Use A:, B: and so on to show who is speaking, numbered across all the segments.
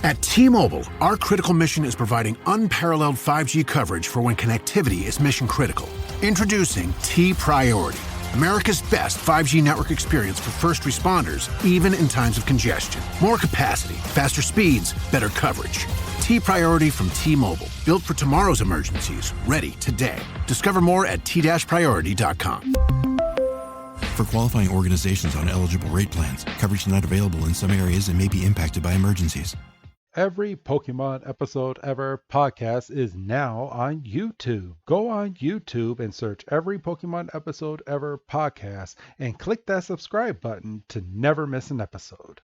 A: At T-Mobile, our critical mission is providing unparalleled 5G coverage for when connectivity is mission critical. Introducing T-Priority, America's best 5G network experience for first responders, even in times of congestion. More capacity, faster speeds, better coverage. T-Priority from T-Mobile, built for tomorrow's emergencies, ready today. Discover more at t-priority.com.
B: For qualifying organizations on eligible rate plans, coverage not available in some areas and may be impacted by emergencies.
C: Every Pokemon Episode Ever podcast is now on YouTube. Go on YouTube and search Every Pokemon Episode Ever podcast and click that subscribe button to never miss an episode.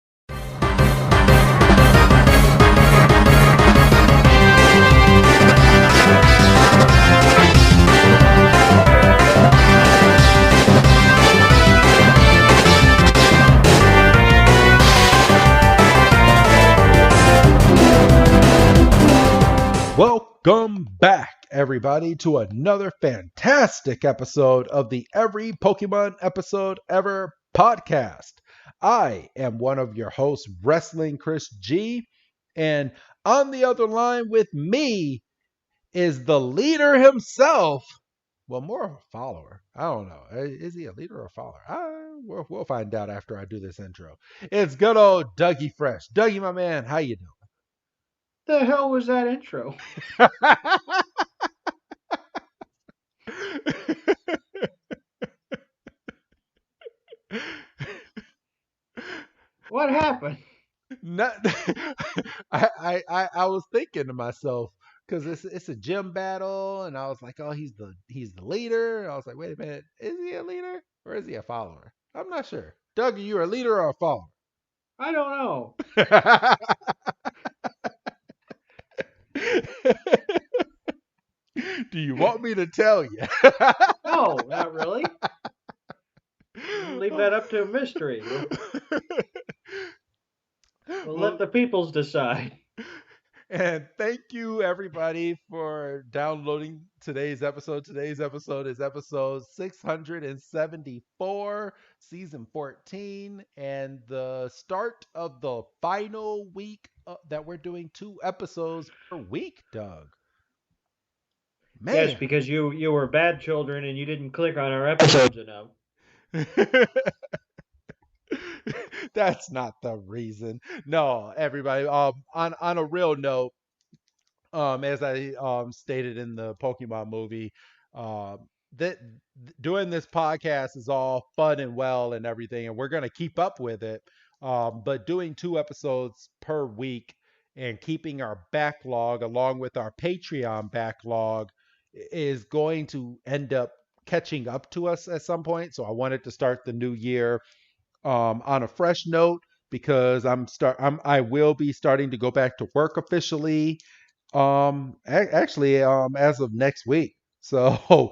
C: Welcome back, everybody, to another fantastic episode of the Every Pokemon Episode Ever podcast. I am one of your hosts, Wrestling Chris G, and on the other line with me is the leader himself. Well, more of a follower. I don't know. Is he a leader or a follower? We'll find out after I do this intro. It's good old Dougie Fresh. Dougie, my man, how you doing?
D: The hell was that intro? What happened?
C: I was thinking to myself, because it's a gym battle, and I was like, oh, he's the leader. And I was like, wait a minute, is he a leader or is he a follower? I'm not sure. Doug, are you a leader or a follower?
D: I don't know.
C: Do you want me to tell you?
D: No, not really. Leave that up to a mystery. We'll let the peoples decide.
C: And thank you, everybody, for downloading today's episode. Today's episode is episode 674, season 14, and the start of the final week that we're doing 2 episodes per week, Doug. Man.
D: Yes, because you were bad children and you didn't click on our episodes enough.
C: That's not the reason. No, everybody. On a real note, as I stated in the Pokemon movie, that doing this podcast is all fun and well and everything, and we're gonna keep up with it. But doing 2 episodes per week and keeping our backlog along with our Patreon backlog is going to end up catching up to us at some point. So I wanted to start the new year on a fresh note, because I will be starting to go back to work officially actually as of next week. So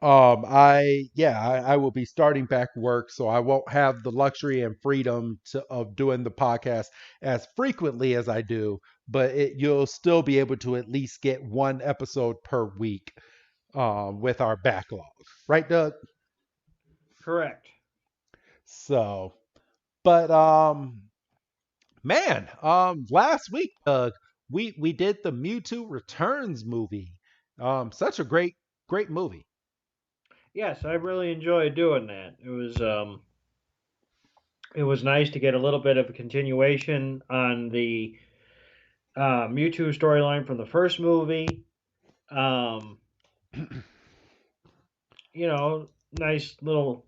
C: I will be starting back work, so I won't have the luxury and freedom of doing the podcast as frequently as I do, but you'll still be able to at least get 1 episode per week with our backlog. Right, Doug?
D: Correct.
C: So, but man, last week, Doug, we did the Mewtwo Returns movie. Such a great movie.
D: Yes, I really enjoyed doing that. It was nice to get a little bit of a continuation on the Mewtwo storyline from the first movie. Nice little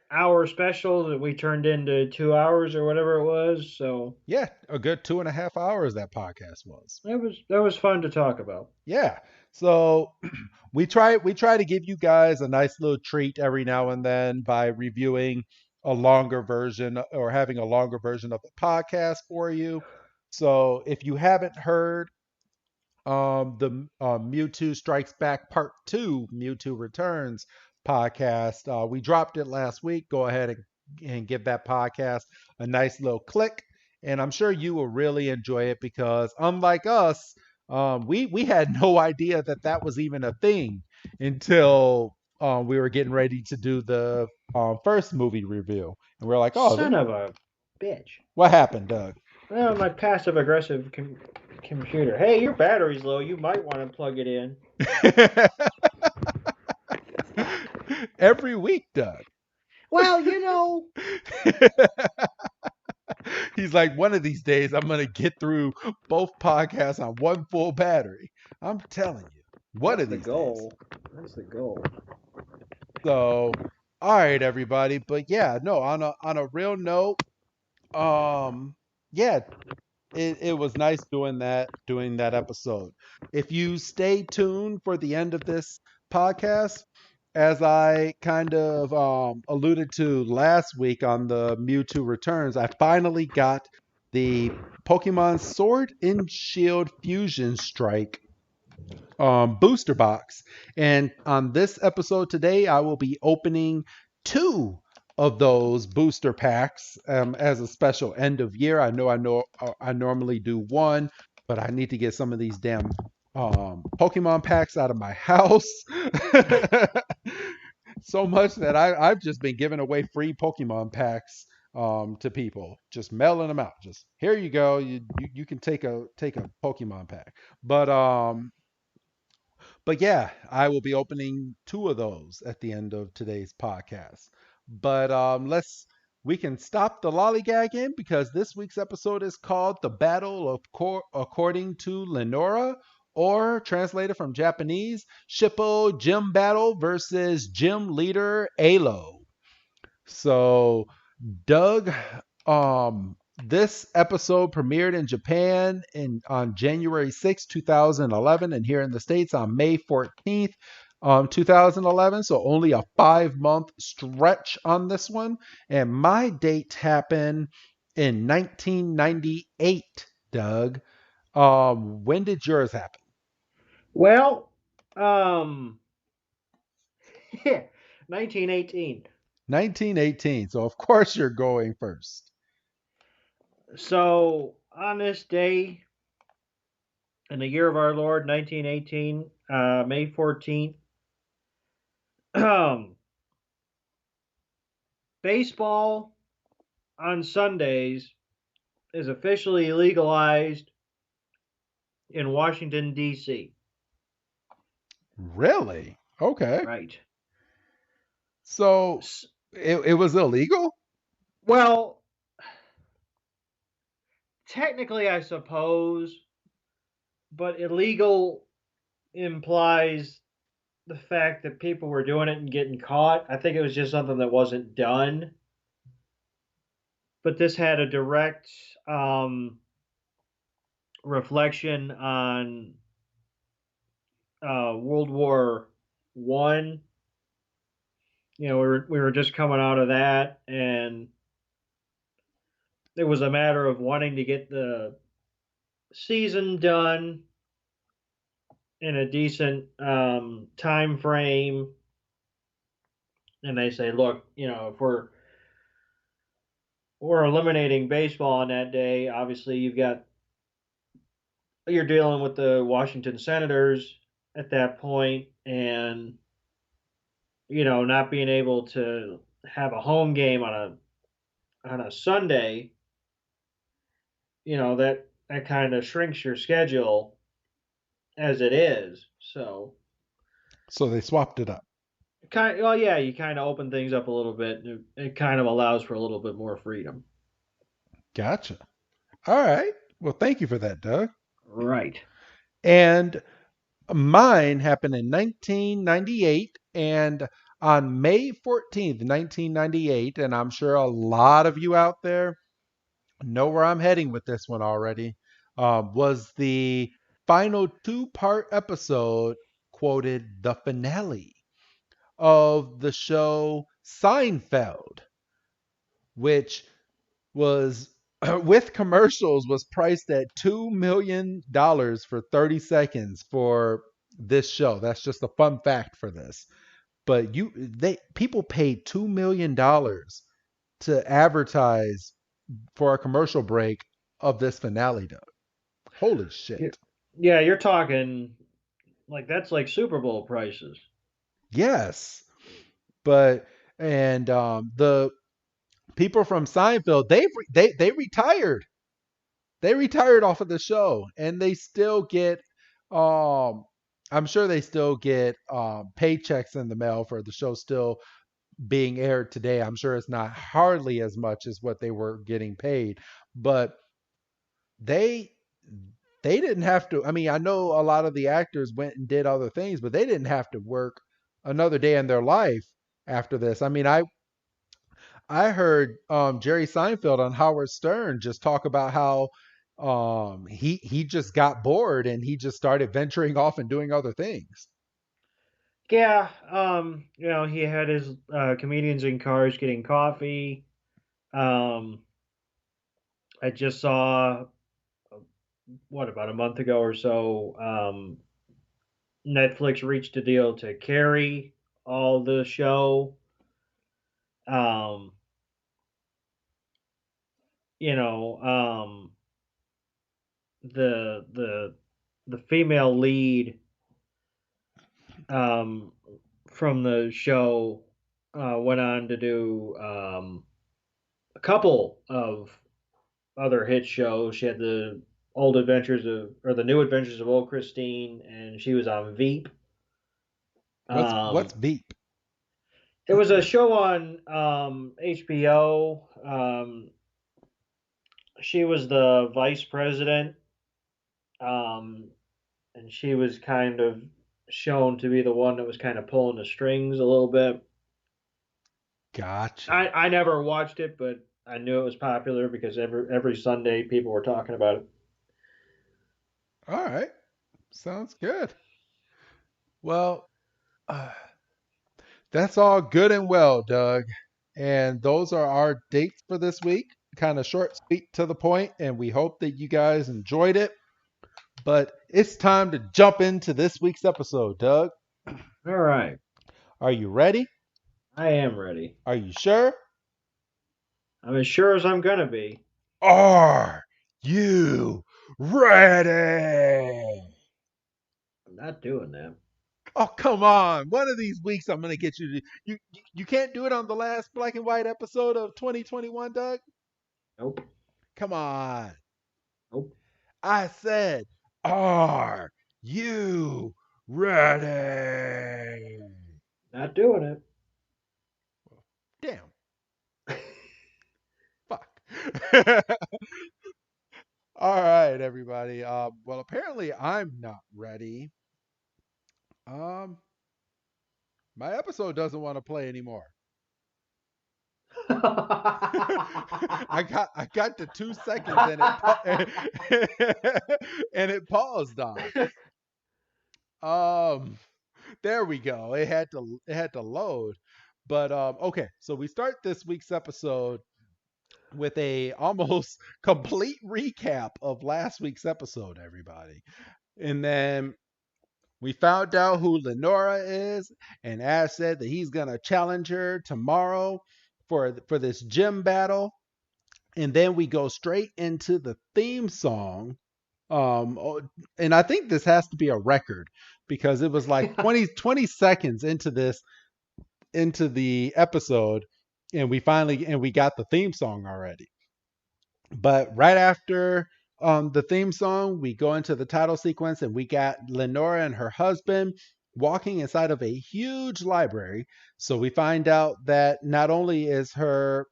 D: hour special that we turned into 2 hours or whatever it was. So
C: yeah, a good 2.5 hours that podcast was.
D: That was fun to talk about.
C: Yeah. So we try to give you guys a nice little treat every now and then by reviewing a longer version or having a longer version of the podcast for you. So if you haven't heard the Mewtwo Strikes Back Part 2, Mewtwo Returns podcast, we dropped it last week. Go ahead and give that podcast a nice little click, and I'm sure you will really enjoy it, because unlike us, we had no idea that was even a thing until we were getting ready to do the first movie review, and we're like, "Oh,
D: son of a bitch!"
C: What happened, Doug?
D: Well, my passive aggressive computer. Hey, your battery's low. You might want to plug it in.
C: Every week, Doug.
D: Well, you know.
C: He's like, one of these days, I'm going to get through both podcasts on one full battery. I'm telling you, one of
D: That's the
C: these
D: goal.
C: days.
D: That's the goal.
C: So, all right, everybody. But yeah, no, on a real note, yeah, it was nice doing that episode. If you stay tuned for the end of this podcast, as I kind of alluded to last week on the Mewtwo Returns, I finally got the Pokemon Sword and Shield Fusion Strike booster box. And on this episode today, I will be opening two of those booster packs as a special end of year. I normally do one, but I need to get some of these damn Pokemon packs out of my house. So much that I've just been giving away free Pokemon packs to people, just mailing them out. Just here you go. You can take a Pokemon pack. But yeah, I will be opening two of those at the end of today's podcast. But we can stop the lollygagging because this week's episode is called "The Battle of According to Lenora," or translated from Japanese, "Shippō Gym Battle versus Gym Leader Aloe." So, Doug, this episode premiered in Japan on January 6, 2011, and here in the States on May 14th, 2011. So only a 5-month stretch on this one. And my date happened in 1998, Doug. When did yours happen?
D: Well, 1918.
C: 1918. So of course you're going first.
D: So on this day, in the year of our Lord, 1918, May 14th, baseball on Sundays is officially legalized in Washington, D.C.
C: Really? Okay.
D: Right.
C: So it was illegal?
D: Well, technically, I suppose, but illegal implies the fact that people were doing it and getting caught. I think it was just something that wasn't done. But this had a direct reflection on World War One. You know, we were just coming out of that, and it was a matter of wanting to get the season done in a decent time frame. And they say, look, you know, if we're eliminating baseball on that day, obviously you're dealing with the Washington Senators at that point, and you know, not being able to have a home game on a Sunday, you know, that kind of shrinks your schedule as it is. So
C: they swapped it up.
D: well, yeah, you kind of open things up a little bit. It kind of allows for a little bit more freedom.
C: Gotcha. All right. Well, thank you for that, Doug.
D: Right.
C: And mine happened in 1998, and on May 14th, 1998, and I'm sure a lot of you out there know where I'm heading with this one already, was the final 2-part episode, quoted the finale of the show Seinfeld, which was with commercials was priced at $2 million for 30 seconds for this show. That's just a fun fact for this. But people paid $2 million to advertise for a commercial break of this finale, Doug. Holy shit.
D: Yeah, you're talking like that's like Super Bowl prices.
C: Yes. But the people from Seinfeld, they retired. They retired off of the show, and they still get. Um, I'm sure they still get paychecks in the mail for the show still being aired today. I'm sure it's not hardly as much as what they were getting paid, but they they didn't have to. I mean, I know a lot of the actors went and did other things, but they didn't have to work another day in their life after this. I mean, I heard Jerry Seinfeld on Howard Stern just talk about how he just got bored and he just started venturing off and doing other things.
D: Yeah, he had his comedians in cars getting coffee. Um, I just saw what about a month ago or so. Netflix reached a deal to carry all the show. Um, you know, the the female lead um, from the show went on to do a couple of other hit shows. She had the old adventures of, or the new adventures of old Christine, and she was on Veep.
C: What's
D: Um,
C: Veep?
D: it was a show on HBO. She was the vice president, um, and she was kind of shown to be the one that was kind of pulling the strings a little bit.
C: Gotcha.
D: I never watched it, but I knew it was popular because every Sunday people were talking about it.
C: All right. Sounds good. Well, uh, that's all good and well, Doug. And those are our dates for this week. Kind of short, sweet, to the point, and we hope that you guys enjoyed it. But it's time to jump into this week's episode, Doug.
D: All right,
C: Are you ready?
D: I am ready.
C: Are you sure?
D: I'm as sure as I'm gonna be.
C: Are you ready?
D: I'm not doing that.
C: Oh, come on. One of these weeks I'm going to get you to you can't do it on the last black and white episode of 2021, Doug?
D: Nope.
C: Come on.
D: Nope.
C: I said, "Are you ready?"
D: Not doing it.
C: Damn. Fuck. All right, everybody. Well, apparently I'm not ready. Um, my episode doesn't want to play anymore. I got to 2 seconds and and it paused on. There we go. It had to load. But okay, so we start this week's episode with a almost complete recap of last week's episode, everybody. And then we found out who Lenora is, and Ash said that he's gonna challenge her tomorrow for this gym battle. And then we go straight into the theme song. And I think this has to be a record because it was like 20 seconds into the episode, and we got the theme song already. But right after the theme song, we go into the title sequence, and we got Lenora and her husband walking inside of a huge library. So we find out that not only is her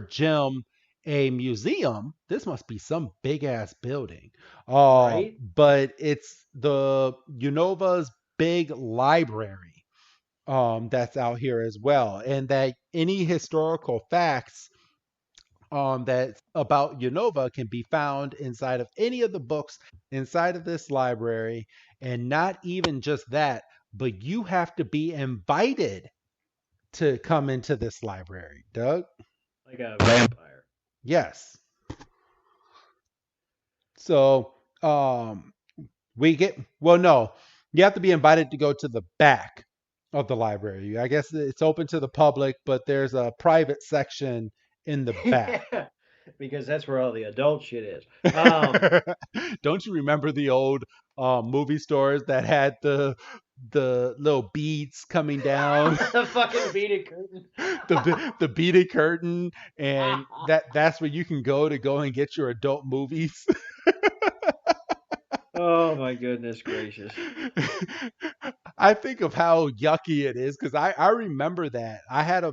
C: gym a museum. This must be some big ass building.
D: Right?
C: But it's the Unova's big library that's out here as well. And that any historical facts that about Unova can be found inside of any of the books inside of this library. And not even just that, but you have to be invited to come into this library, Doug.
D: Like a vampire.
C: Yes. So we get, well, no, you have to be invited to go to the back of the library. I guess it's open to the public, but there's a private section in the back.
D: Yeah, because that's where all the adult shit is.
C: Don't you remember the old movie stores that had the little beads coming down,
D: The fucking beaded curtain.
C: the beaded curtain, and that's where you can go and get your adult movies.
D: Oh my goodness gracious.
C: I think of how yucky it is because I remember that I had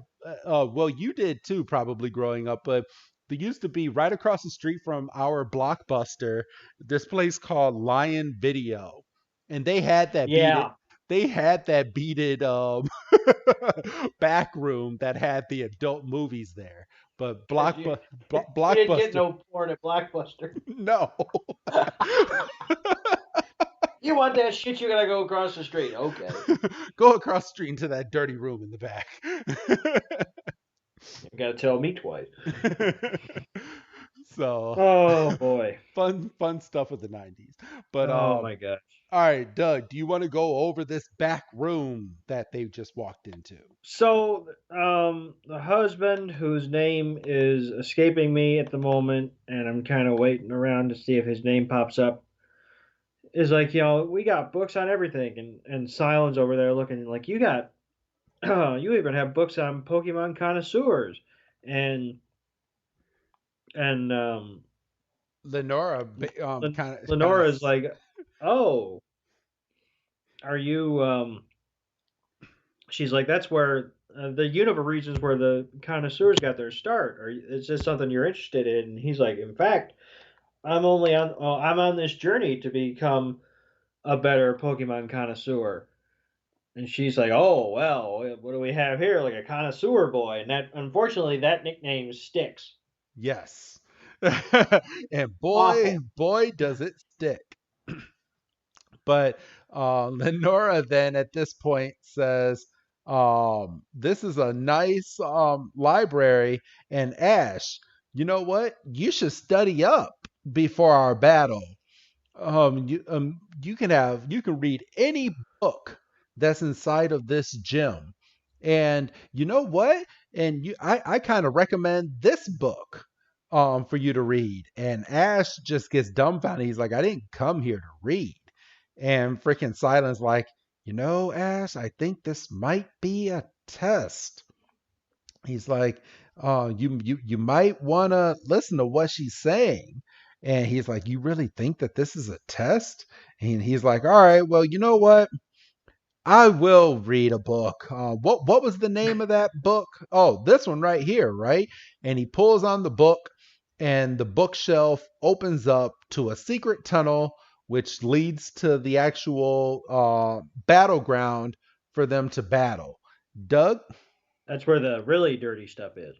C: well, you did too probably growing up, but there used to be right across the street from our Blockbuster this place called Lion Video, and
D: Yeah.
C: they had that beaded back room that had the adult movies there, but
D: You, you didn't get
C: Blockbuster
D: no porn at Blockbuster.
C: no.
D: You want that shit, you gotta go across the street. Okay.
C: Go across the street into that dirty room in the back.
D: You gotta tell me twice.
C: So
D: Oh boy.
C: fun stuff of the 90s. But
D: Oh my gosh.
C: all right, Doug, do you want to go over this back room that they just walked into?
D: So, the husband, whose name is escaping me at the moment, and I'm kind of waiting around to see if his name pops up, is like, we got books on everything, and Silence over there looking like you got, you even have books on Pokemon connoisseurs, and and
C: Lenora kind
D: Lenora
C: of
D: is like, oh, are you she's like, that's where the Unova regions where the connoisseurs got their start. Or is this something you're interested in? And he's like, in fact, I'm on this journey to become a better Pokemon connoisseur. And she's like, oh well, what do we have here? Like a connoisseur boy, and that unfortunately that nickname sticks.
C: yes. And
D: Awful.
C: boy does it stick. But Lenora then at this point says, this is a nice library. And Ash, you know what? You should study up before our battle. You can read any book that's inside of this gym. And you know what? And I kind of recommend this book for you to read. And Ash just gets dumbfounded. He's like, I didn't come here to read. And freaking Silence like, Ash, I think this might be a test. He's like, you might want to listen to what she's saying. And he's like, you really think that this is a test? And he's like, all right, well, you know what? I will read a book. What was the name of that book? Oh, this one right here, right? And he pulls on the book, and the bookshelf opens up to a secret tunnel, which leads to the actual battleground for them to battle. Doug,
D: That's where the really dirty stuff is.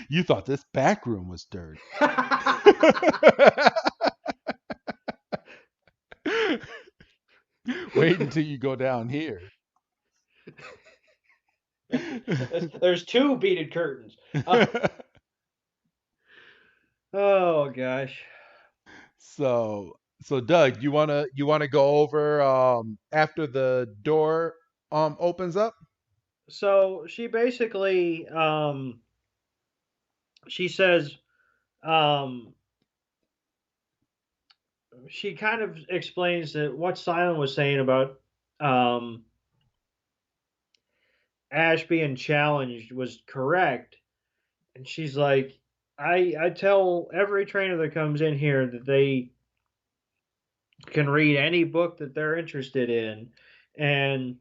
C: you thought this back room was dirty. Wait until you go down here.
D: There's two beaded curtains. Oh gosh.
C: So Doug, you wanna go over after the door opens up?
D: So she basically she says um she kind of explains that what Silent was saying about um Ash being challenged was correct. And she's like, I tell every trainer that comes in here that they can read any book that they're interested in. And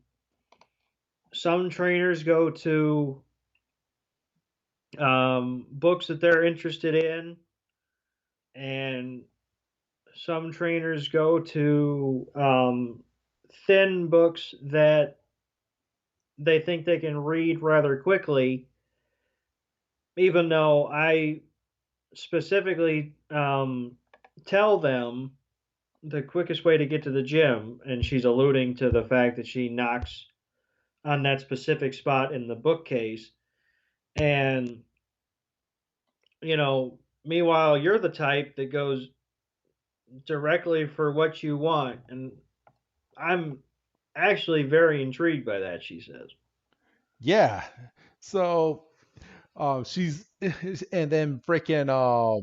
D: some trainers go to books that they're interested in, and some trainers go to thin books that they think they can read rather quickly, even though I specifically tell them the quickest way to get to the gym, and she's alluding to the fact that she knocks on that specific spot in the bookcase. And, meanwhile, you're the type that goes directly for what you want. And I'm actually very intrigued by that, she says.
C: Yeah. So she's and then freaking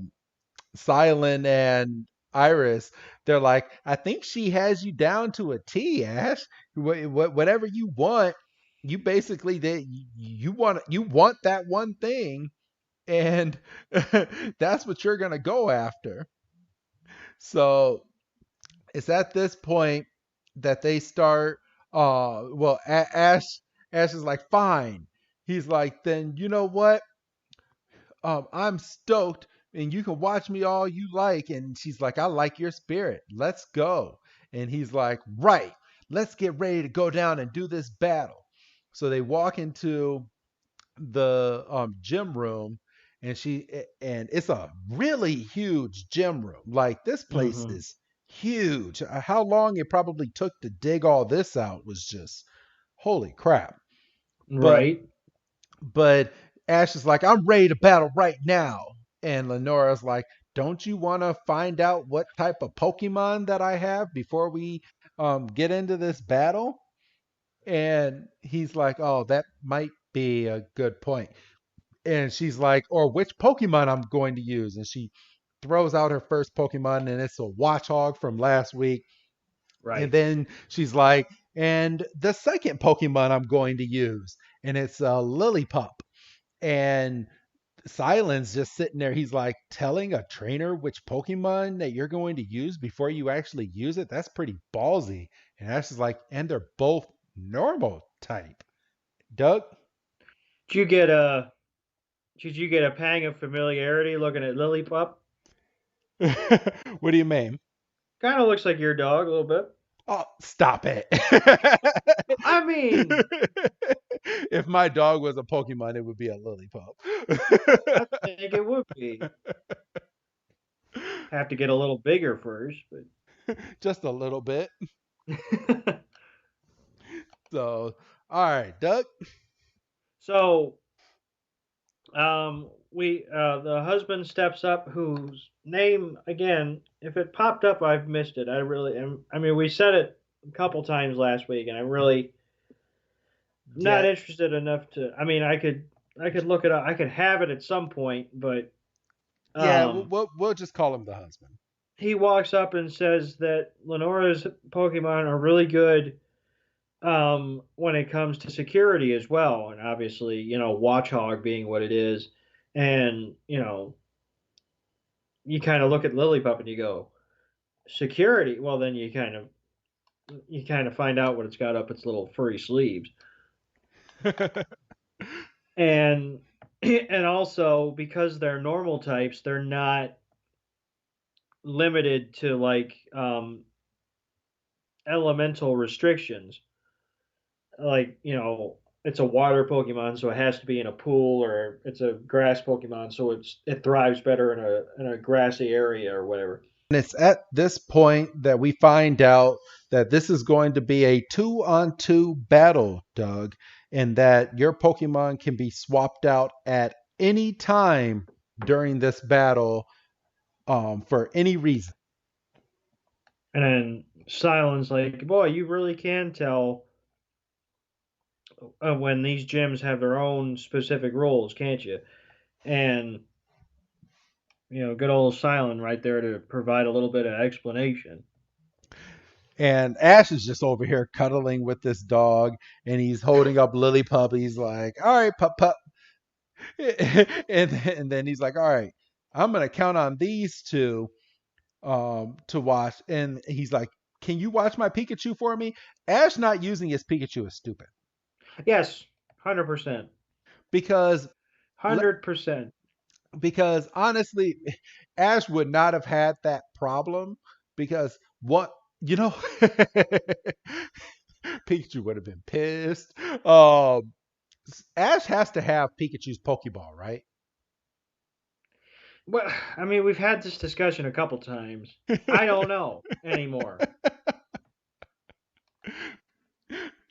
C: Silent and Iris, they're like, I think she has you down to a T, Ash. Whatever you want, you basically you want that one thing, and that's what you're gonna go after. So it's at this point that they start. Well, Ash is like, fine. He's like, then you know what? I'm stoked and you can watch me all you like. And she's like, I like your spirit. Let's go. And he's like, right, let's get ready to go down and do this battle. So they walk into the gym room, and it's a really huge gym room. Like, this place
D: Hmm.
C: is huge. How long it probably took to dig all this out was just holy crap. But
D: Right.
C: but Ash is like, I'm ready to battle right now. And Lenora's like, don't you want to find out what type of Pokemon that I have before we get into this battle? And he's like, oh, that might be a good point. And she's like, or which Pokemon I'm going to use. And she throws out her first Pokemon, and it's a Watchog from last week. And
D: Right.
C: then she's like, and the second Pokemon I'm going to use. And it's a Lillipup. And Silence just sitting there. He's like, telling a trainer which Pokemon that you're going to use before you actually use it. That's pretty ballsy. And Ash is like, and they're both normal type. Doug?
D: Did you get a did you get a pang of familiarity looking at Lillipup?
C: What do you mean?
D: Kind of looks like your dog a little bit.
C: Oh, stop it.
D: I mean,
C: If my dog was a Pokemon, it would be a
D: I
C: Lillipup.
D: think it would be. Have to get a little bigger first,
C: Just a little bit.
D: but
C: So, all right, Doug.
D: so we the husband steps up, whose name again, if it popped up, I've missed it. I really am. I mean, we said it a couple times last week, and I'm really not
C: Yeah,
D: interested enough to. I mean, I could look it up. I could have it at some point, but
C: yeah.
D: um,
C: We'll just call him the husband.
D: he walks up and says that Lenora's Pokemon are really good when it comes to security as well, and obviously, Watchog being what it is, and you kind of look at Lillipup and you go, security. Well, then you kind of find out what it's got up its little furry sleeves, and and also because they're normal types, they're not limited to like elemental restrictions. Like it's a water Pokemon, so it has to be in a pool, or it's a grass Pokemon, so it thrives better in a grassy area or whatever.
C: And it's at this point that we find out that this is going to be a 2-on-2 battle, Doug, and that your Pokemon can be swapped out at any time during this battle for any reason.
D: And then Silence, like, boy, you really can tell when these gyms have their own specific rules, can't you? And good old Silent right there to provide a little bit of explanation.
C: And Ash is just over here cuddling with this dog, and he's holding up Lillipup. He's like, all right, pup, pup. And then he's like, all right, I'm going to count on these two to watch. And he's like, can you watch my Pikachu for me? Ash not using his Pikachu is stupid.
D: Yes, 100%.
C: Because
D: 100%.
C: because honestly, Ash would not have had that problem because what you know Pikachu would have been pissed. Ash has to have Pikachu's Pokeball, right?
D: Well, I mean, we've had this discussion a couple times. I don't know anymore.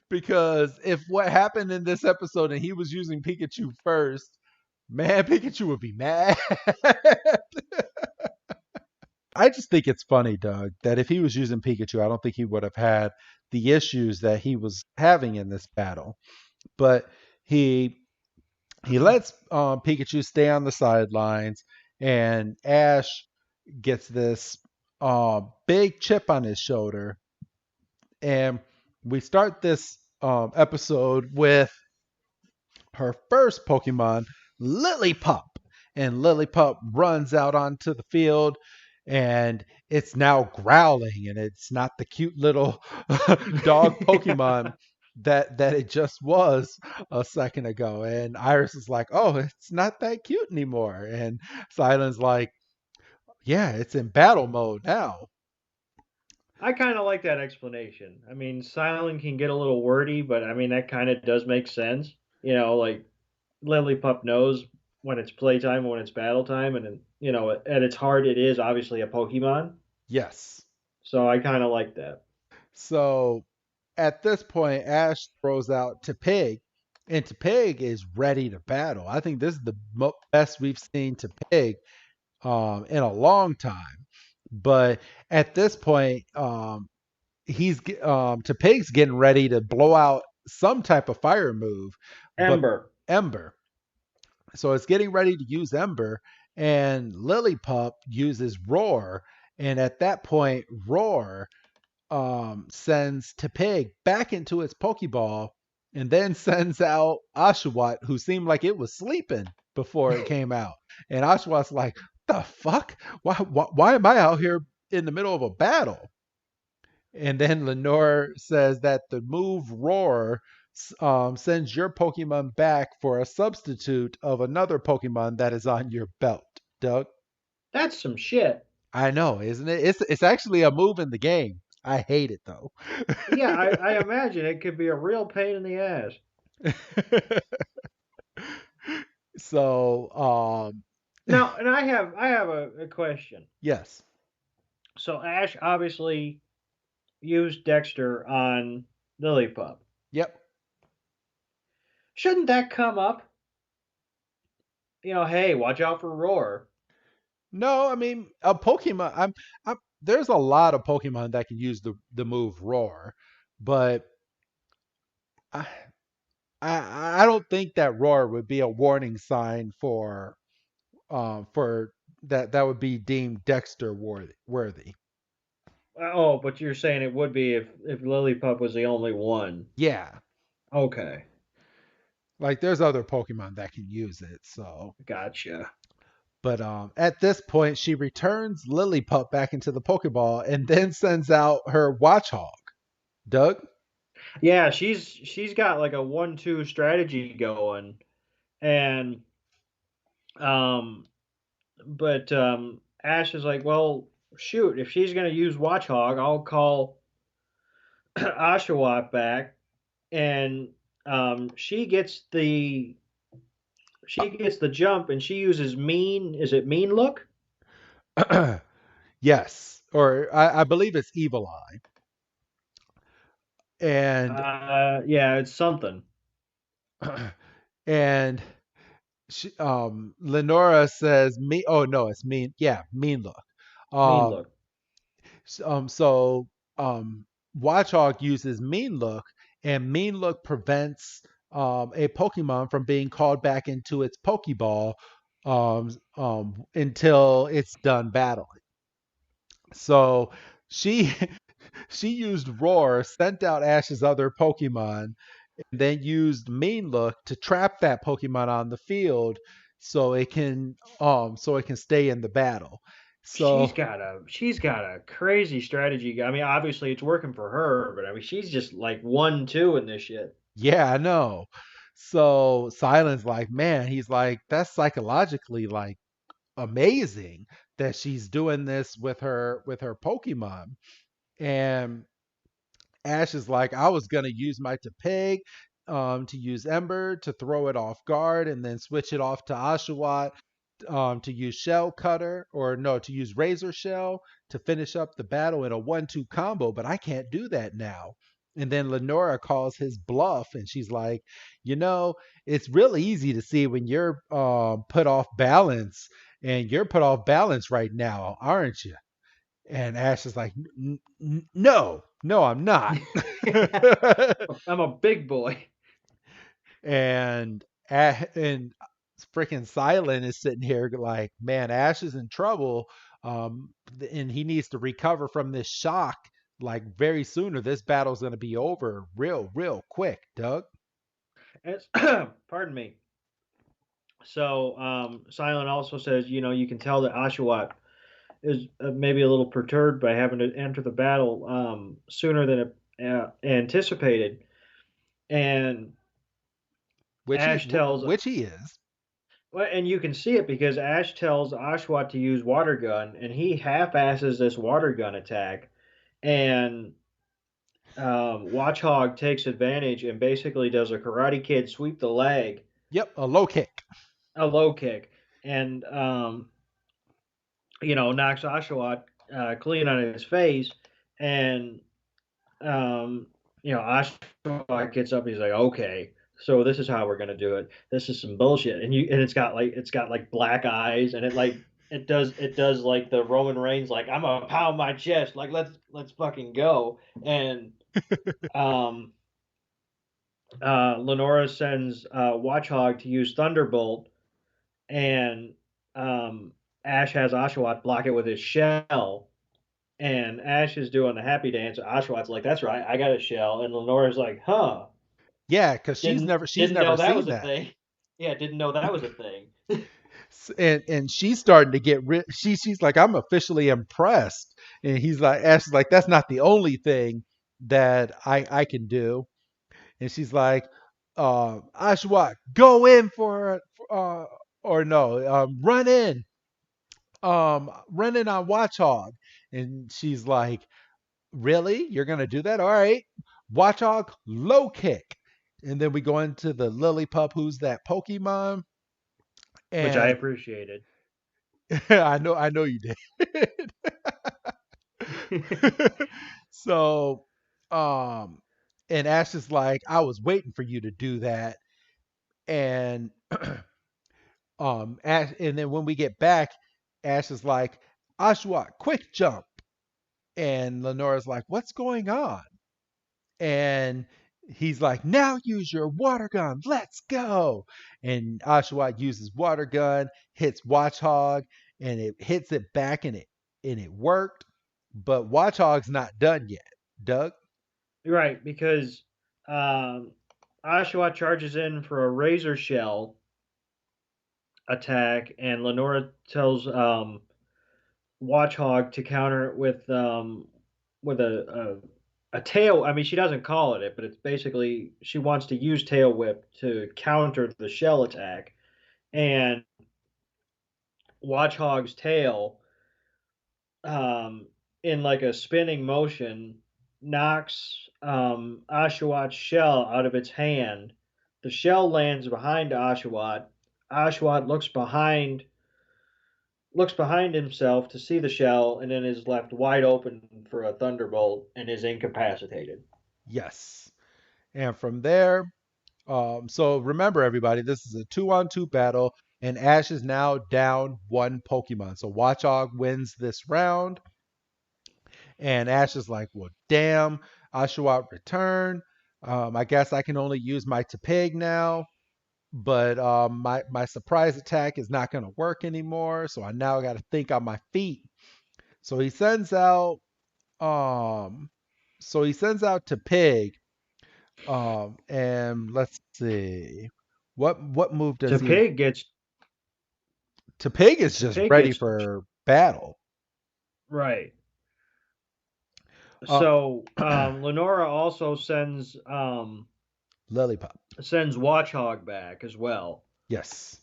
C: Because if what happened in this episode and he was using Pikachu first, man, Pikachu would be mad. I just think it's funny, Doug, that if he was using Pikachu, I don't think he would have had the issues that he was having in this battle. But he he lets Pikachu stay on the sidelines, and Ash gets this. big chip on his shoulder. And we start this episode with her first Pokemon, Lillipup. And Lillipup runs out onto the field and it's now growling, and it's not the cute little dog Pokemon that it just was a second ago. And Iris is like, "Oh, it's not that cute anymore." And Silent's like, "Yeah, it's in battle mode now."
D: I kind of like that explanation. I mean, Silent can get a little wordy, but I mean that kind of does make sense. Like Lillipup knows when it's playtime and when it's battle time, and at its heart, it is obviously a Pokemon.
C: Yes.
D: So I kind of like that.
C: So at this point, Ash throws out to Pig, and Pig is ready to battle. I think this is the best we've seen to Pig in a long time. But at this point, Pig's getting ready to blow out some type of fire move, but
D: Ember.
C: Ember. So it's getting ready to use Ember, and Lillipup uses Roar, and at that point, Roar sends Tepig back into its Pokeball, and then sends out Oshawott, who seemed like it was sleeping before it came out. And Oshawott's like, "The fuck? Why am I out here in the middle of a battle?" And then Lenore says that the move Roar sends your Pokemon back for a substitute of another Pokemon that is on your belt. Doug,
D: That's some shit.
C: I know, isn't it? It's actually a move in the game. I hate it though.
D: Yeah, I imagine it could be a real pain in the ass.
C: So,
D: Now, and I have a question.
C: yes.
D: So Ash obviously used Dexter on Lillipup.
C: Yep.
D: Shouldn't that come up? Hey, watch out for Roar.
C: No, I mean a Pokemon. There's a lot of Pokemon that can use the move Roar, but I, I don't think that Roar would be a warning sign for that would be deemed Dexter worthy.
D: Oh, but you're saying it would be if Lillipup was the only one.
C: Yeah,
D: Okay,
C: like there's other Pokemon that can use it. So,
D: gotcha.
C: but at this point, she returns Lillipup back into the Pokeball and then sends out her Watchhog. Doug.
D: Yeah, she's got like a 1-2 strategy going, and um, but Ash is like, well, shoot, if she's gonna use Watchhog, I'll call Oshawott back, and she gets the jump, and she uses mean. Is it mean look?
C: Yes, or I believe it's Evil Eye. And
D: Yeah, it's something.
C: and Lenora says me. Oh no, it's mean. Yeah, mean look.
D: Mean
C: Um,
D: look.
C: so Watchhog uses mean look, and mean look prevents a Pokemon from being called back into its Pokeball until it's done battling. So she she used Roar, sent out Ash's other Pokemon, and then used Mean Look to trap that Pokemon on the field so it can stay in the battle.
D: She's
C: So
D: got a she's got a crazy strategy. I mean, obviously it's working for her, but I mean, she's just like 1-2 in this shit.
C: yeah, I know. So Silence like, man, he's like, that's psychologically like amazing that she's doing this with her Pokemon. And Ash is like, I was gonna use my Tepig, to use Ember to throw it off guard, and then switch it off to Oshawott, to use Shell Cutter, or no, to use Razor Shell to finish up the battle in a 1-2 combo. But I can't do that now. And then Lenora calls his bluff, and she's like, it's really easy to see when you're put off balance, and you're put off balance right now, aren't you? And Ash is like, No, no, I'm not."
D: I'm a big boy.
C: And freaking Silent is sitting here like, man, Ash is in trouble. and he needs to recover from this shock like very soon, or this battle's going to be over real quick. Doug.
D: It's, pardon me. So Silent also says, you can tell that Oshawott is maybe a little perturbed by having to enter the battle sooner than anticipated. And Ash tells,
C: Which he is.
D: well, and you can see it because Ash tells Oshawott to use water gun, and he half-asses this water gun attack, and Watchhog takes advantage and basically does a Karate Kid sweep the leg,
C: Yep, a low kick.
D: a low kick, and knocks Oshawott clean on his face, and Oshawott gets up and he's like, okay, so this is how we're gonna do it. This is some bullshit, and it's got like black eyes, and it does like the Roman Reigns, like I'm gonna pound my chest, like let's fucking go, and um Lenora sends Watchhog to use Thunderbolt, and Ash has Oshawott block it with his shell. And Ash is doing the happy dance. Oshawott's like, "That's right, I got a shell." And Lenora's like, "Huh?
C: Yeah, because
D: Didn't
C: she's
D: didn't know
C: never
D: that
C: seen
D: was a
C: that.
D: thing. Yeah, didn't know that was a thing."
C: And she's starting to get she's like, I'm officially impressed. And he's like, Ash is like, that's not the only thing that I can do. And she's like, Ashwa, go in for it, or no, run in on Watchhog. And she's like, really? You're gonna do that? All right. Watchhog, low kick. And then we go into the Lily Pup, who's that Pokemon.
D: Which I
C: And
D: appreciated.
C: I know you did. So, um, and Ash is like, I was waiting for you to do that. And Ash, and then when we get back, Ash is like, Ashwa, quick jump. And Lenora's like, what's going on? And he's like, now use your water gun. Let's go. And Oshawott uses water gun, hits Watchhog, and it hits it back, and it worked. But Watchhog's not done yet. Doug?
D: Right, because Oshawott charges in for a razor shell attack, and Lenora tells Watchhog to counter it with a tail. I mean, she doesn't call it, but it's basically she wants to use tail whip to counter the shell attack, and Watchhog's tail, um, in like a spinning motion, knocks Oshawott's shell out of its hand. The shell lands behind Oshawott. Oshawott looks behind himself to see the shell, and then is left wide open for a thunderbolt and is incapacitated.
C: Yes. And from there, so remember, everybody, this is a 2-on-2 battle, and Ash is now down one Pokemon. So Watchog wins this round, and Ash is like, well, damn, Oshawott return. I guess I can only use my Tepig now, but my surprise attack is not going to work anymore. So I now got to think on my feet. So he sends out um, Tepig. And let's see, what move does he?
D: Tepig gets
C: Tepig is just
D: Tepig
C: ready
D: gets
C: for battle.
D: right.
C: Uh,
D: So Lenora also
C: Lillipup.
D: sends Watchhog back as well,
C: Yes.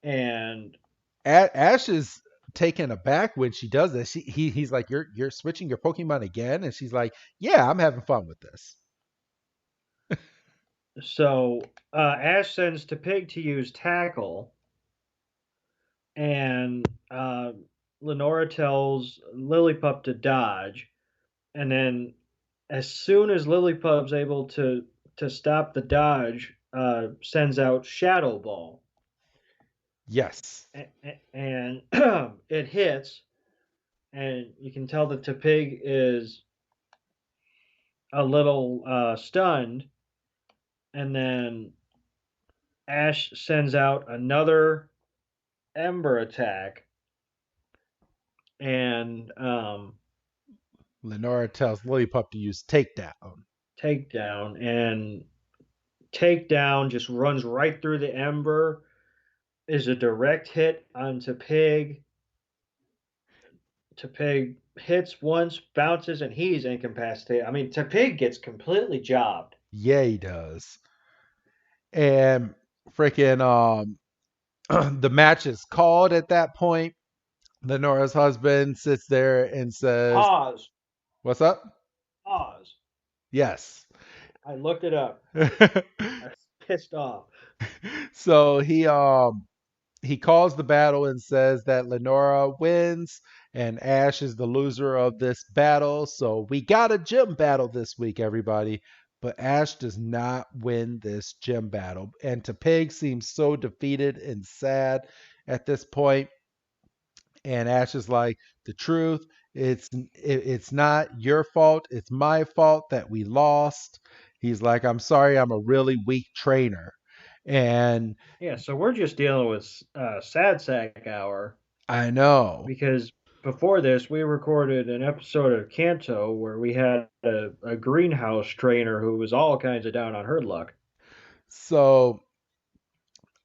D: and
C: Ash is taken aback when she does this. He's like, you're switching your Pokemon again, and she's like, yeah, I'm having fun with this.
D: so Ash sends Tepig to use Tackle, and Lenora tells Lillipup to dodge, and then as soon as Lilipup's able to stop the dodge, sends out Shadow Ball,
C: Yes.
D: and it hits, and you can tell that Tepig is a little stunned, and then Ash sends out another Ember attack, and
C: Lenora tells Lillipup to use takedown.
D: takedown, and takedown just runs right through the ember. Is a direct hit onto Pig. Pig hits once, bounces, and he's incapacitated. I mean, Pig gets completely jobbed.
C: Yeah, he does. And freaking the match is called at that point. Lenora's husband sits there and says,
D: Pause.
C: "What's up?"
D: Pause.
C: Yes.
D: I looked it up. I was pissed off.
C: So he calls the battle and says that Lenora wins and Ash is the loser of this battle. So we got a gym battle this week, everybody. But Ash does not win this gym battle. And Topeg seems so defeated and sad at this point. And Ash is like, the truth, it's not your fault. It's my fault that we lost. He's like, I'm sorry, I'm a really weak trainer. And
D: Yeah, so we're just dealing with sad sack hour
C: I know.
D: because before this we recorded an episode of Kanto where we had a greenhouse trainer who was all kinds of down on her luck.
C: So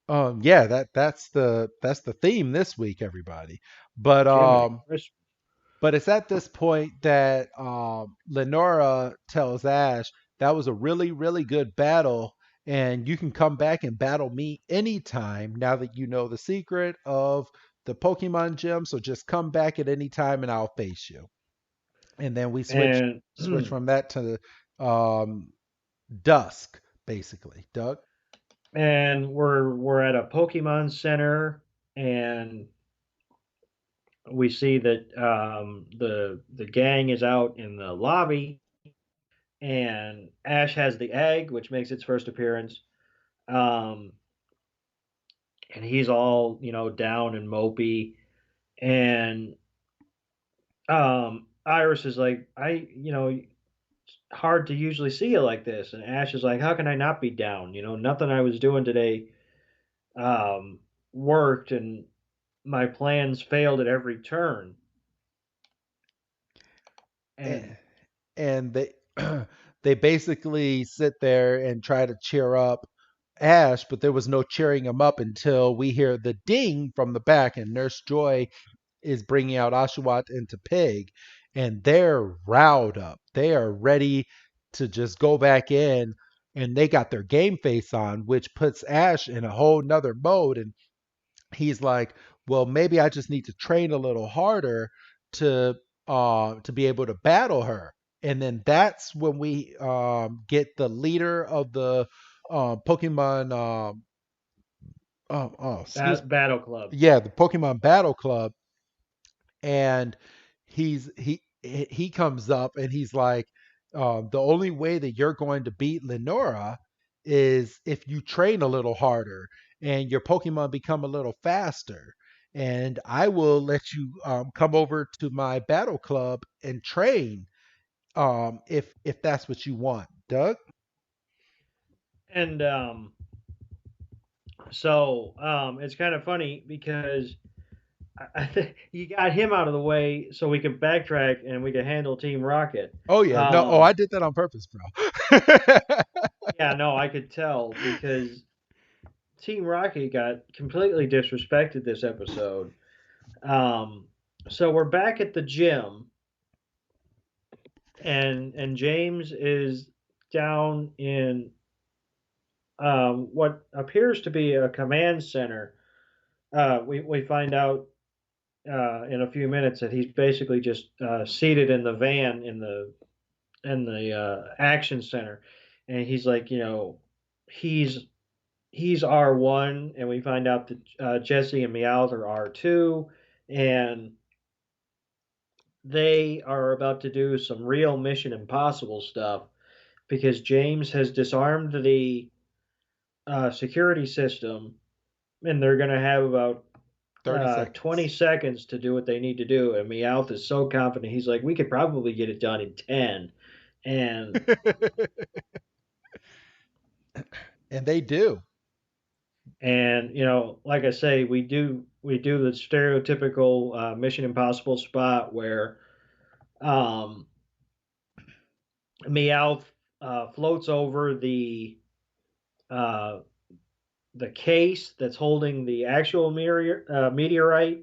C: yeah, that's the theme this week, everybody. But
D: Jiminy
C: um
D: Christmas.
C: but it's at this point that Lenora tells Ash that was a really, really good battle, and you can come back and battle me anytime now that you know the secret of the Pokemon gym. So just come back at any time and I'll face you. And then we
D: And
C: switch from that to um Dusk, basically. Doug?
D: and we're at a Pokemon Center, and we see that the gang is out in the lobby, and Ash has the egg, which makes its first appearance. Um, and he's all down and mopey, and Iris is like, hard to usually see you like this, and Ash is like, how can I not be down? Nothing I was doing today um, worked, and my plans failed at every turn.
C: A-
D: And
C: And they they basically sit there and try to cheer up Ash, but there was no cheering him up until we hear the ding from the back, and Nurse Joy is bringing out Oshawott into Pig, and they're riled up. They are ready to just go back in, and they got their game face on, which puts Ash in a whole nother mode. And he's like, well, maybe I just need to train a little harder to to be able to battle her. And then that's when we get the leader of the Pokemon excuse
D: Battle Club.
C: yeah, the Pokemon Battle Club, and he comes up and he's like, the only way that you're going to beat Lenora is if you train a little harder and your Pokemon become a little faster. And I will let you come over to my battle club and train if that's what you want, Doug.
D: And so it's kind of funny because I think you got him out of the way so we can backtrack and we can handle Team Rocket.
C: Oh yeah, no, oh I did that on purpose, bro.
D: Yeah, no, I could tell because Team Rocket got completely disrespected this episode. Um, so we're back at the gym, and James is down in what appears to be a command center. We find out in a few minutes that he's basically just seated in the van in the action center, and he's like, he's he's R1, and we find out that Jesse and Meowth are R2, and they are about to do some real Mission Impossible stuff because James has disarmed the security system, and they're going to have about
C: 30
D: 20
C: seconds.
D: seconds to do what they need to do. And Meowth is so confident. He's like, we could probably get it done in 10. And
C: And they do.
D: And like I say, we do the stereotypical Mission Impossible spot where um, Meow floats over uh, the case that's holding the actual meteorite.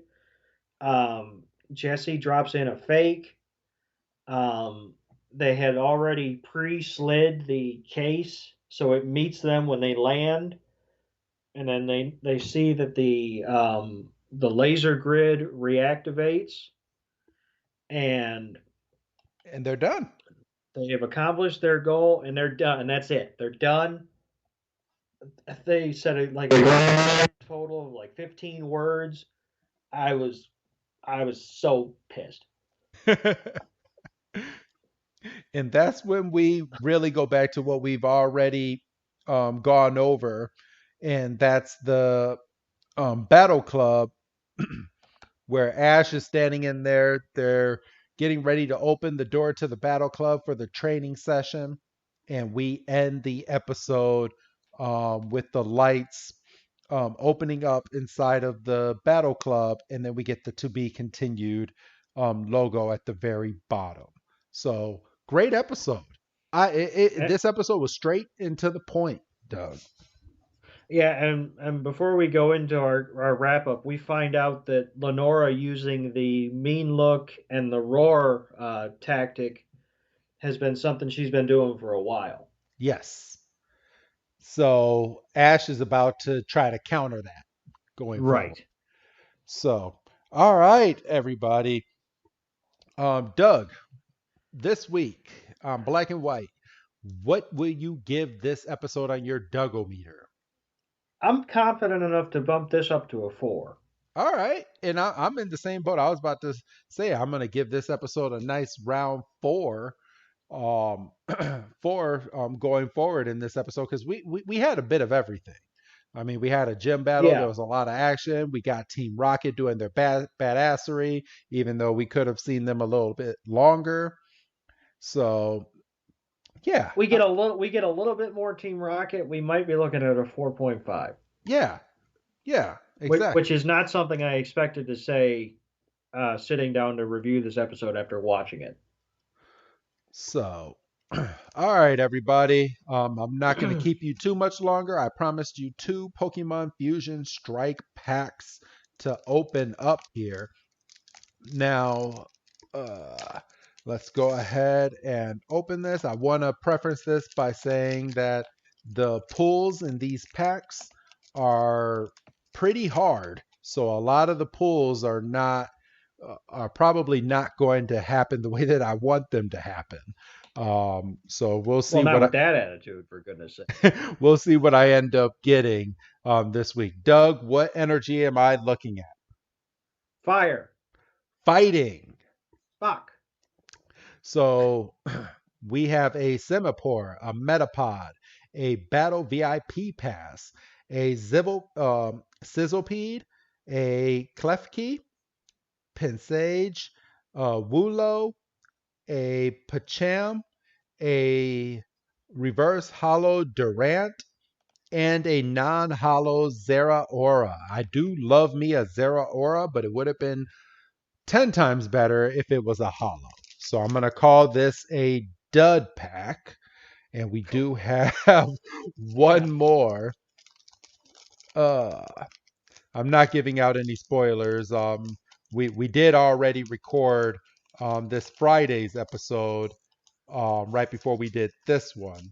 D: Um, Jesse drops in a fake. Um, they had already pre-slid the case, so it meets them when they land, and then they see that the laser grid reactivates, and
C: And they're done.
D: they have accomplished their goal, and they're done, and that's it. They're done. They said it like a total of like 15 words. I was I was so pissed.
C: And that's when we really go back to what we've already gone over, and that's the battle club where Ash is standing in there. They're getting ready to open the door to the battle club for the training session. And we end the episode with the lights opening up inside of the battle club. And then we get the to be continued logo at the very bottom. So great episode.
D: Eh,
C: This episode was straight and to the point, Doug.
D: Yeah, and before we go into our wrap up, we find out that Lenora using the mean look and the roar tactic has been something she's been doing for a while.
C: Yes. So Ash is about to try to counter that going forward.
D: Right.
C: So, all right, everybody. Doug, this week on Black and White, what will you give this episode on your Dougometer?
D: I'm confident enough to bump this up to a 4.
C: All right, and I'm in the same boat. I was about to say I'm going to give this episode a nice round 4 um for going forward in this episode because we had a bit of everything. I mean, we had a gym battle. There
D: Yeah.
C: was a lot of action. We got Team Rocket doing their badassery, even though we could have seen them a little bit longer. So yeah,
D: We get a little bit more Team Rocket. We might be looking at a 4.5,
C: yeah, yeah,
D: which
C: exactly.
D: is not something I expected to say sitting down to review this episode after watching it.
C: So, all right, everybody. I'm not going to keep you too much longer. I promised you 2 Pokemon Fusion Strike packs to open up here. Now, uh, let's go ahead and open this. I want to preference this by saying that the pulls in these packs are pretty hard. So a lot of the pulls are probably not going to happen the way that I want them to happen. So we'll
D: Well,
C: see
D: not
C: what
D: with that attitude, for goodness sake.
C: we'll see what I end up getting this week. Doug, what energy am I looking at?
D: Fire.
C: Fighting.
D: Fuck.
C: So we have a Semaphore, a Metapod, a Battle VIP Pass, a Sizzlepede, a Klefki, Pinsage, Woolo, a Pacham, a Reverse Hollow Durant, and a non-hollow Zera Aura. I do love me a Zera Aura, but it would have been 10 times better if it was a hollow. So I'm going to call this a dud pack. And we do have one more. Uh, I'm not giving out any spoilers. We did already record this Friday's episode right before we did this one.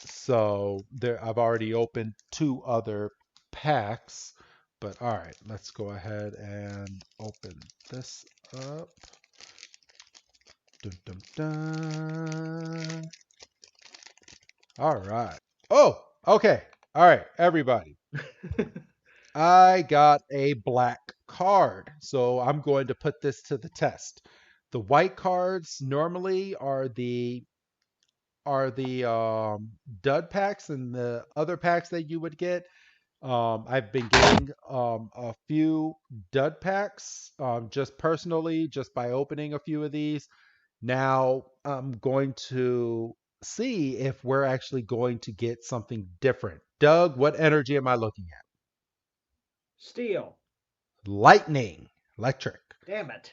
C: So I've already opened 2 other packs. But all right, let's go ahead and open this up. Dun, dun, dun. All right. Oh, okay. All right, everybody. I got a black card, so I'm going to put this to the test. The white cards normally are the dud packs and the other packs that you would get. I've been getting a few dud packs just personally, just by opening a few of these. Now I'm going to see if we're actually going to get something different Doug, what energy am I looking at?
D: Steel.
C: Lightning. Electric.
D: Damn it.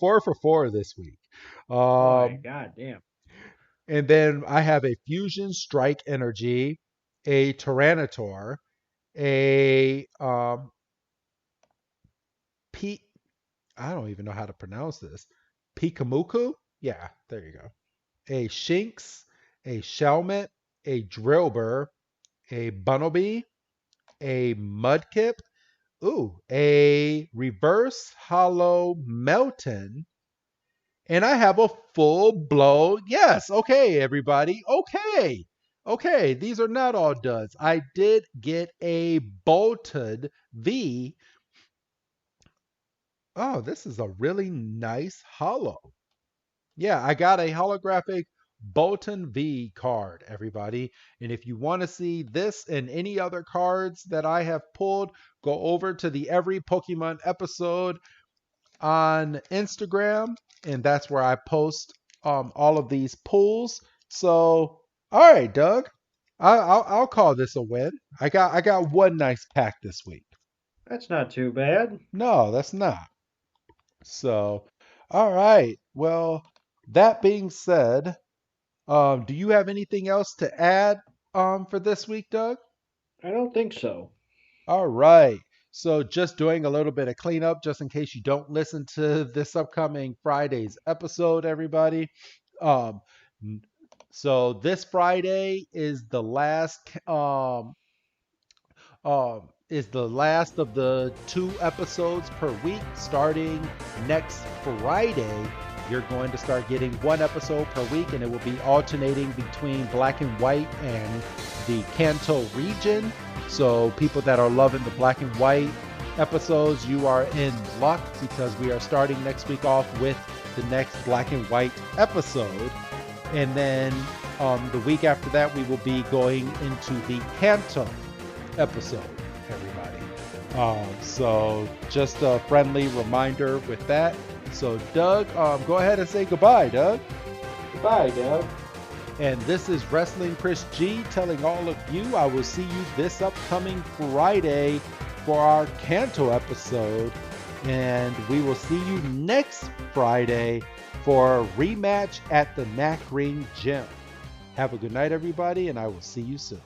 C: 4 for 4 this week.
D: Boy, god damn.
C: And then I have a Fusion Strike Energy, a Tyranitar, a I don't even know how to pronounce this. Pikamuku? Yeah, there you go. A Shinx, a Shelmet, a Drillbur, a Bunnelby, a Mudkip, a Reverse Hollow Melton, and I have a full blown, yes, okay, everybody, okay, these are not all duds. I did get a bolted V. Oh, this is a really nice holo. Yeah, I got a holographic Bolton V card, everybody. And if you want to see this and any other cards that I have pulled, go over to the Every Pokemon episode on Instagram, and that's where I post all of these pulls. So, all right, Doug, I'll call this a win. I got one nice pack this week.
D: That's not too bad.
C: No, that's not. So, all right. Well, that being said, do you have anything else to add for this week, Doug?
D: I don't think so.
C: All right. So just doing a little bit of cleanup just in case you don't listen to this upcoming Friday's episode, everybody. So this Friday is the last of the 2 episodes per week. Starting next Friday, you're going to start getting 1 episode per week, and it will be alternating between Black and White and the Kanto region. So people that are loving the Black and White episodes, you are in luck, because we are starting next week off with the next Black and White episode. And then the week after that, we will be going into the Kanto episode, everybody. So just a friendly reminder with that. So Doug, go ahead and say goodbye, Doug.
D: Goodbye, Doug.
C: And this is Wrestling Chris G telling all of you I will see you this upcoming Friday for our Kanto episode. And we will see you next Friday for a rematch at the Knack Ring Gym. Have a good night, everybody, and I will see you soon.